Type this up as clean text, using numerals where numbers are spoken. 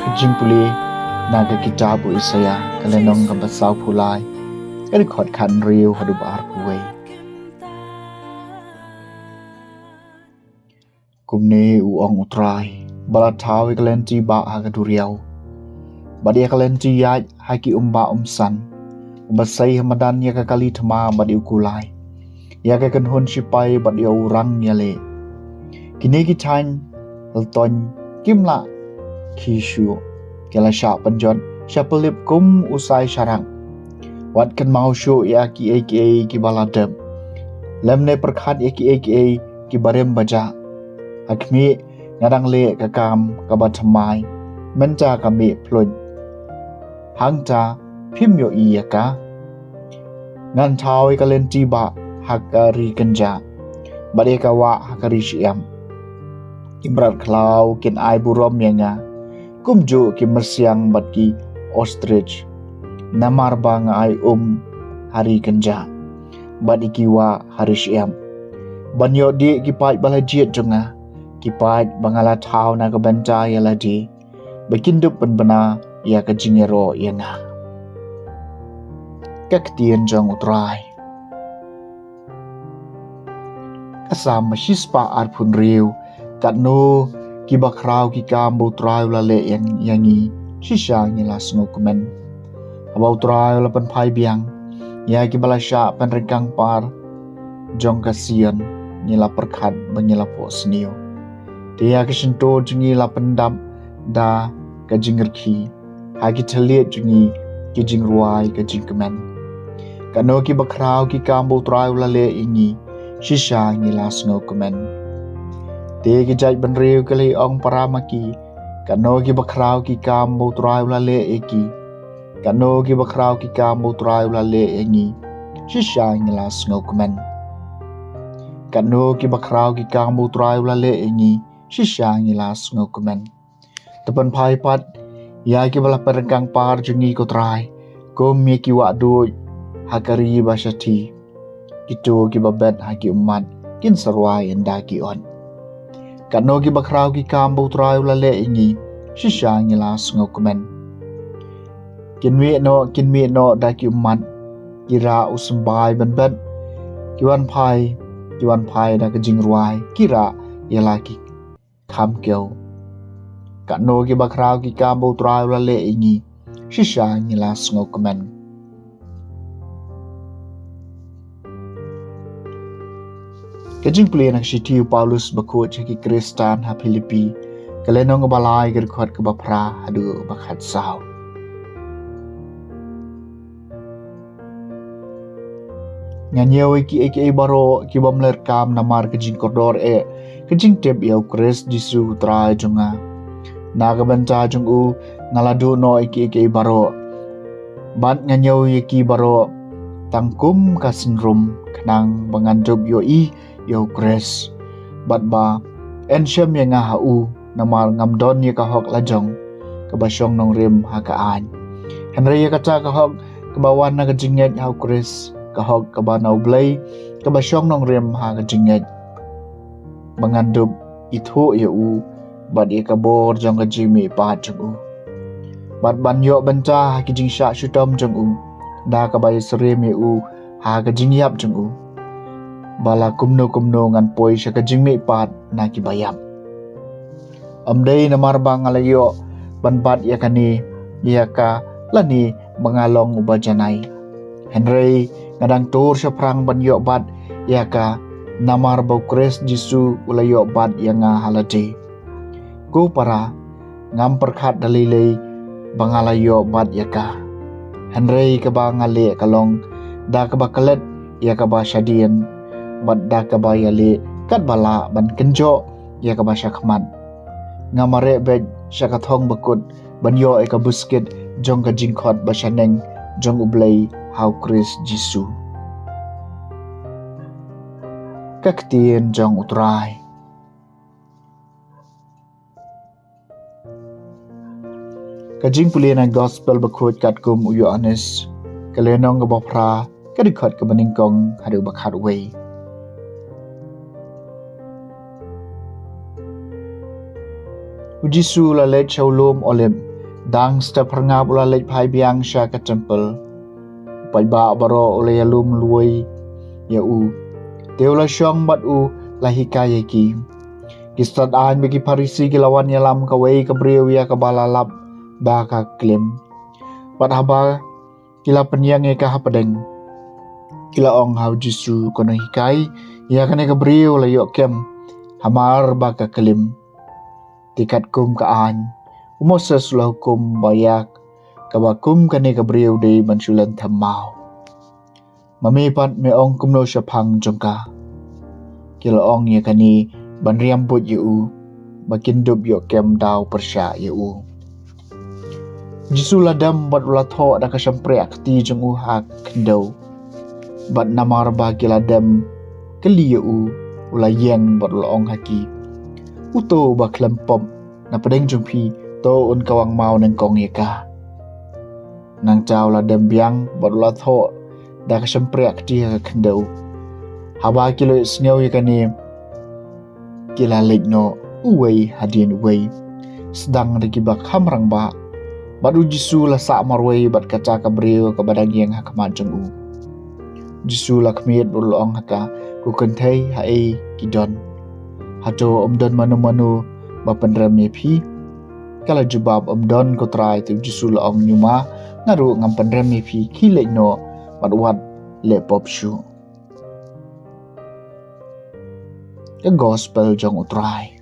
Jing puli naga kitabu isaya kalenong kabasaw pulay record kan riu hadu bar puwe kumne uong utrai bala tawi kalenti ba haga duriau badia kalenti yaj haki umba umsan umbasai hamadan ya kakali thama badi ukulai ya ka kanhun sipai badi urang yale kini kitain alton kimla kishu kala sha panjon shapalip kum usai sharang wat kan mau shu ya ki baladem lemne perkhat ya ki barem baja akmi ngadang le kakam kabatamai menta kami plun hangta phimyo iyaka ngan thawi kalenti ba hakari kanja badeka wa hakari siam ibrat klau kin ai burom yanga kumju ki mersiang batki ostrich namar bang ai hari kanja badiki wa hari siam banyo di ki pai balajiet jonga ki pai bangala thau na ka banta yaladi bakindup penbena ya ka jingero yanga kaktien jong utrai asam mashispa arpun riu katno ki bakrau ki kambo trai la le yang yangi shisha ni la sngo kumen abau trai la pan phai biang ya ki balasha pan rekang par jong kasian ni la perkhat banyela po snio dia ki shinto jingi la pendam da ka jingerki hagi thaliet jingi ki jingruai ka jingkemen kano ki bakrau ki kambo trai la le ingi shisha ni la sngo kumen te ki jai ban riu kali ong paramaki kano ki bakrau ki kambo trai la le eki kano ki bakrau ki kambo trai la le engi shisha ni la sngo kumen kano ki bakrau ki kambo trai la le engi shisha ni la sngo kumen tepan pai pat ya ki bala perengkang par jungi ko trai ko mi ki wa do hakari basati kito ki babet haki umat kin sarwai enda ki on kano ki bakrau ki kambo trai la le ingi shisha ngi la sngo kumen kinmi no da ki umat kira usmbai benbet kiwan pai da ka jingruai kira yala ki kham kyo kano ki bakrau ki kambo trai la le ingi shisha ngi la sngo kumen kajing pulih nak sitiu Paulus bakut caki Kristan ha Filipi kalenong balai gerkot ke bapra hadu bakhat sao nyanyew iki baro ki bamler kam namar kajing kodor kajing tep yau Kris disu trai jonga naga banta jongu ngaladu no iki baro bat nyanyew iki baro tangkum kasinrum kenang bangandup yo Kris bat ba ensyam yang hau namar ngamdon ye kahok lajong kebasyong nong rim hakaan Henry ye kata kahok kebawan na kajinget hau Kris kahok kebanau blay kebasyong nong rim ha kajinget bangandup itu ye bat ye kabor jong kajimi pat jong bat banyo benta hakijing syak syutom jong da kabay serim ye ha kajingyap jong bala kumno ngan poi syaka jingmi pat na kibayam amdei namar bang alayo banbat yakani yaka lani mengalong ubajanai Henry ngadang tur syafrang banyo bat yaka namar bau Kris jisu ulayo bat yanga halade ku para ngam perkhat dalilei bangalayo bat yaka Henry kabangale kalong da kabakalet yaka ba syadian badda kabayali kat bala ban kenjo ya ka basya khman ngamare bej syakathong bakut banyo eka busket jong ka jingkhot basyaneng jong ublay hau Kris jisu kaktien jong utrai kajing pulina gospel bakut kat kum uyo anis kalenong ngabapra kadikot ka baningkong hadu bakhat wei Ujisu la le chawlom olem dang step rangap ula lej pai biang sya ka tempel pai ba baro ule alum luai ya u teula syong bat u lahikaya ki kistat an bagi parisi gilawan yalam ka wei ka briu ya ka balalap ba ka klim pat haba kila penyang e ka hapadeng kila ong hau jisu kono hikai ya kane ka briu la yok kem hamar ba ka klim tikat kum ka an umoses la hukum bayak kabakum kane ka briu de mansulan thamau mami pat me ong kumno syapang jongka kila ong ya kani ban riambut yu makin dub yo kem dau persya yu jisu ladam bat ula tho da ka sampre akti jong u hak kendo bat namar ba kila dam keli yu ula yeng bat ula ong haki uto ba klempom na pedeng jumpi to un kawang mau nang kong ye ka nang chau la dam biang bat ula tho da ka sampre akti ka kendo haba kilo sneu ye kani kila legno uwei hadien uwei sedang dikibak hamrang ba badu jisu la sa marwei bat kaca ka breu ka badang yang hakamat jeng u jisu la kmiet bulong haka ku kentai hae kidon hato omdon manu-manu ba pendram ne phi kala jubab omdon ko trai tu jisu la ong nyuma ngaru ngam pendram ne phi ki legno bat wat le pop shu the gospel jong utrai